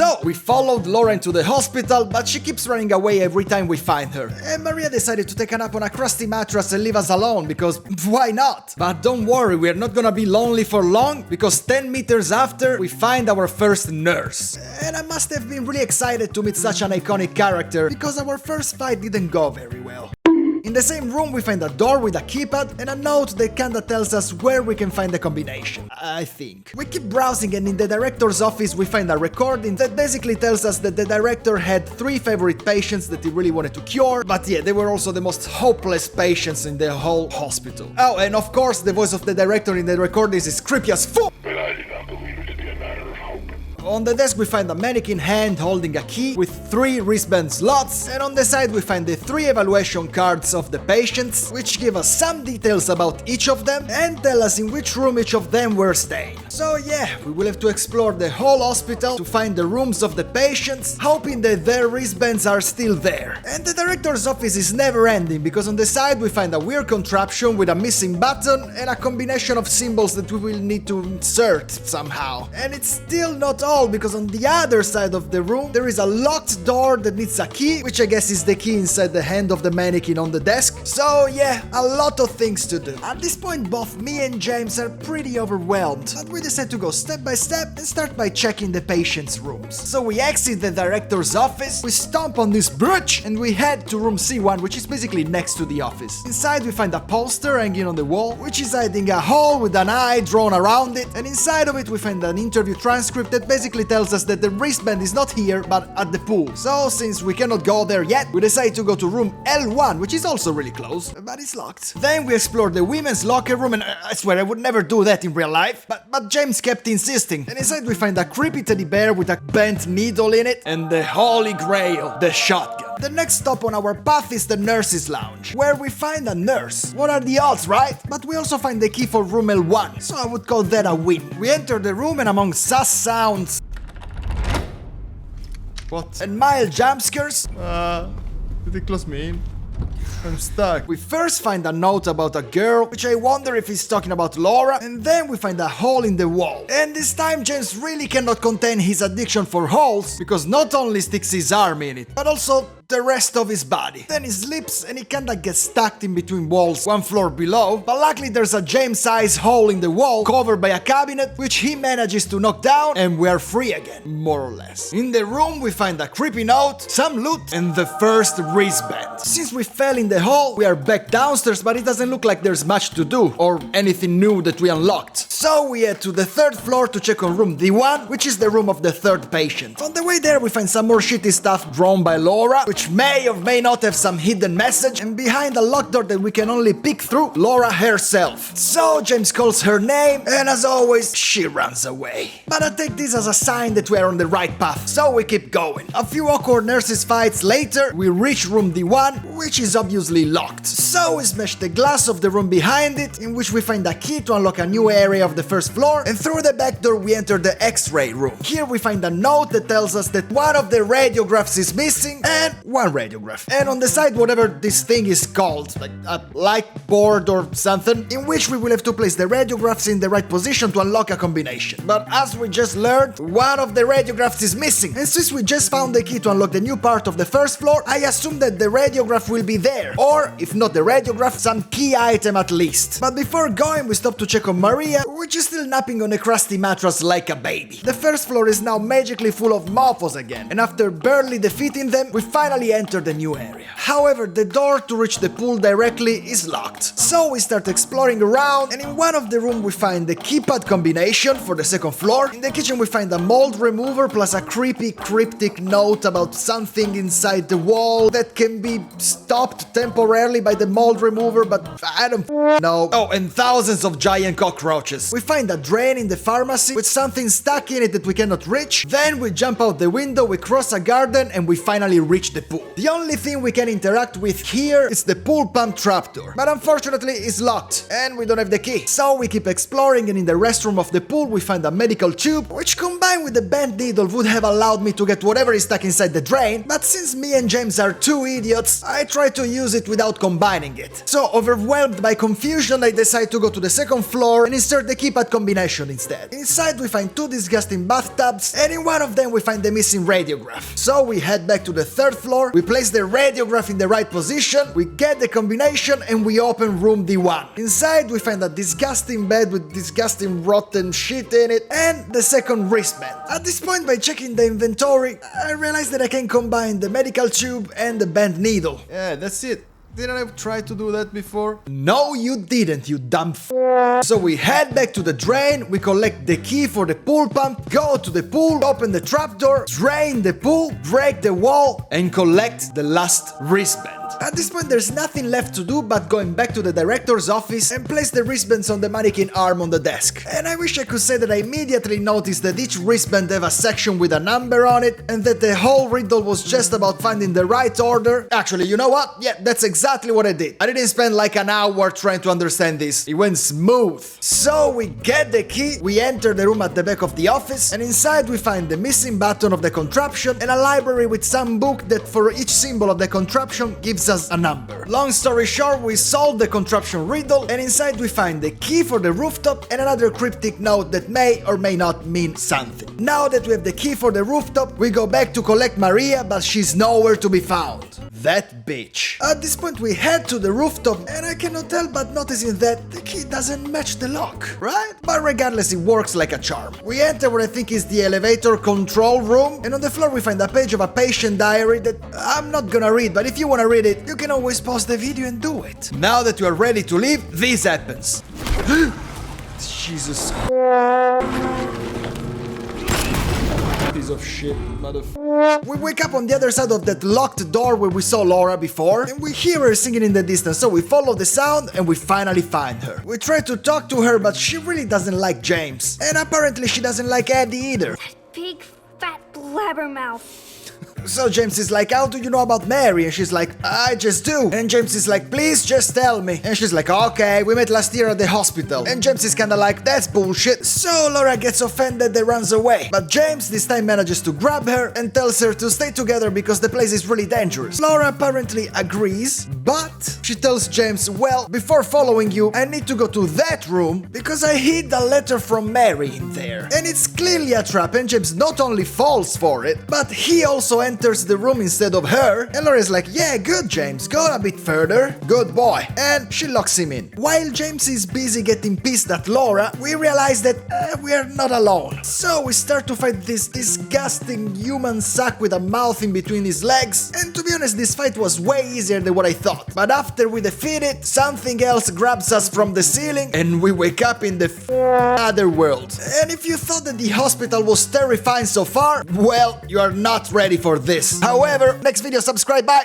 So we followed Laura into the hospital, but she keeps running away every time we find her. And Maria decided to take a nap on a crusty mattress and leave us alone, because why not? But don't worry, we're not gonna be lonely for long, because 10 meters after, we find our first nurse. And I must have been really excited to meet such an iconic character, because our first fight didn't go very well. In the same room we find a door with a keypad and a note that kinda tells us where we can find the combination, I think. We keep browsing and in the director's office we find a recording that basically tells us that the director had 3 favorite patients that he really wanted to cure, but yeah, they were also the most hopeless patients in the whole hospital. Oh, and of course the voice of the director in the recordings is creepy as fuck! But I do not believe it to be a matter of hope. On the desk we find a mannequin hand holding a key with 3 wristband slots, and on the side we find the 3 evaluation cards of the patients, which give us some details about each of them and tell us in which room each of them were staying. So yeah, we will have to explore the whole hospital to find the rooms of the patients, hoping that their wristbands are still there. And the director's office is never ending, because on the side we find a weird contraption with a missing button and a combination of symbols that we will need to insert somehow. And it's still not all, because on the other side of the room there is a locked door that needs a key, which I guess is the key inside the hand of the mannequin on the desk. So yeah, a lot of things to do. At this point both me and James are pretty overwhelmed, but we decide to go step by step and start by checking the patients' rooms. So we exit the director's office, we stomp on this bridge, and we head to room C1, which is basically next to the office. Inside we find a poster hanging on the wall, which is hiding a hole with an eye drawn around it, and inside of it we find an interview transcript that basically tells us that the wristband is not here but at the pool. So since we cannot go there yet, we decide to go to room L1, which is also really close, but it's locked. Then we explore the women's locker room, and I swear I would never do that in real life, but James kept insisting. And inside we find a creepy teddy bear with a bent needle in it and the holy grail, the shotgun. The next stop on our path is the nurse's lounge, where we find a nurse. What are the odds, right? But we also find the key for room L1, so I would call that a win. We enter the room and among sus sounds and mild jump scares, Did it close me in? I'm stuck. we first find a note about a girl, which I wonder if he's talking about Laura, and then we find a hole in the wall. And this time James really cannot contain his addiction for holes, because not only sticks his arm in it, but also the rest of his body. Then he slips and he kinda gets stuck in between walls 1 floor below, but luckily there's a James-sized hole in the wall covered by a cabinet, which he manages to knock down, and we are free again, more or less. In the room we find a creepy note, some loot, and the first wristband. Since we fell in the hole, we are back downstairs, but it doesn't look like there's much to do, or anything new that we unlocked. So we head to the 3rd floor to check on room D1, which is the room of the 3rd patient. On the way there we find some more shitty stuff drawn by Laura, which may or may not have some hidden message, and behind a locked door that we can only peek through, Laura herself. So James calls her name, and as always, she runs away. But I take this as a sign that we are on the right path, so we keep going. A few awkward nurses fights later, we reach room D1, which is obviously locked. So we smash the glass of the room behind it, in which we find a key to unlock a new area of the 1st floor, and through the back door we enter the X-ray room. Here we find a note that tells us that one of the radiographs is missing, and one radiograph. And on the side, whatever this thing is called, like a light board or something, in which we will have to place the radiographs in the right position to unlock a combination. But as we just learned, one of the radiographs is missing, and since we just found the key to unlock the new part of the 1st floor, I assume that the radiograph will be there, or if not the radiograph, some key item at least. But before going, we stop to check on Maria, which is still napping on a crusty mattress like a baby. The 1st floor is now magically full of mofos again, and after barely defeating them, we finally enter the new area. However, the door to reach the pool directly is locked. So we start exploring around, and in one of the rooms we find the keypad combination for the 2nd floor. In the kitchen we find a mold remover plus a creepy cryptic note about something inside the wall that can be stopped temporarily by the mold remover, but I don't know. Oh, and thousands of giant cockroaches. We find a drain in the pharmacy with something stuck in it that we cannot reach. Then we jump out the window, we cross a garden, and we finally reach the pool. The only thing we can interact with here is the pool pump trapdoor, but unfortunately it's locked and we don't have the key. So we keep exploring, and in the restroom of the pool we find a medical tube, which combined with the bent needle would have allowed me to get whatever is stuck inside the drain, but since me and James are 2 idiots, I try to use it without combining it. So overwhelmed by confusion, I decide to go to the 2nd floor and insert the keypad combination instead. Inside we find 2 disgusting bathtubs, and in one of them we find the the missing radiograph. So we head back to the 3rd floor, we place the radiograph in the right position, we get the combination and we open room D1. Inside we find a disgusting bed with disgusting rotten shit in it and the second wristband. At this point, by checking the inventory, I realized that I can combine the medical tube and the bent needle. Yeah, that's it. Didn't I try to do that before? No, you didn't, you dumb f. So we head back to the drain, we collect the key for the pool pump, go to the pool, open the trapdoor, drain the pool, break the wall, and collect the last wristband. At this point, there's nothing left to do but going back to the director's office and place the wristbands on the mannequin arm on the desk. And I wish I could say that I immediately noticed that each wristband have a section with a number on it and that the whole riddle was just about finding the right order. Actually, you know what? Yeah, that's exactly what I did. I didn't spend like an hour trying to understand this. It went smooth. So we get the key, we enter the room at the back of the office, and inside we find the missing button of the contraption and a library with some book that for each symbol of the contraption gives us a number. Long story short, we solve the contraption riddle, and inside we find the key for the rooftop and another cryptic note that may or may not mean something. Now that we have the key for the rooftop, we go back to collect Maria, but she's nowhere to be found. That bitch. At this point we head to the rooftop and I cannot help but noticing that the key doesn't match the lock, right? But regardless, it works like a charm. We enter what I think is the elevator control room, and on the floor we find a page of a patient diary that I'm not gonna read, but if you wanna read it, you can always pause the video and do it. Now that you are ready to leave, this happens. Jesus. Piece of shit, motherfucker. We wake up on the other side of that locked door where we saw Laura before, and we hear her singing in the distance, so we follow the sound and we finally find her. We try to talk to her, but she really doesn't like James. And apparently she doesn't like Eddie either. Big fat blabbermouth. So James is like, how do you know about Mary? And she's like, I just do. And James is like, please just tell me. And she's like, okay, we met last year at the hospital. And James is kinda like, that's bullshit. So Laura gets offended and runs away. But James this time manages to grab her and tells her to stay together because the place is really dangerous. Laura apparently agrees, but she tells James, well, before following you, I need to go to that room because I hid a letter from Mary in there. And it's clearly a trap, and James not only falls for it, but he also enters the room instead of her, and Laura's like, yeah, good James, go a bit further, good boy, and she locks him in. While James is busy getting pissed at Laura, we realize that we are not alone. So we start to fight this disgusting human sack with a mouth in between his legs, and to be honest, this fight was way easier than what I thought. But after we defeat it, something else grabs us from the ceiling, and we wake up in the other world. And if you thought that the hospital was terrifying so far, well, you are not ready for this. However, next video, subscribe, bye!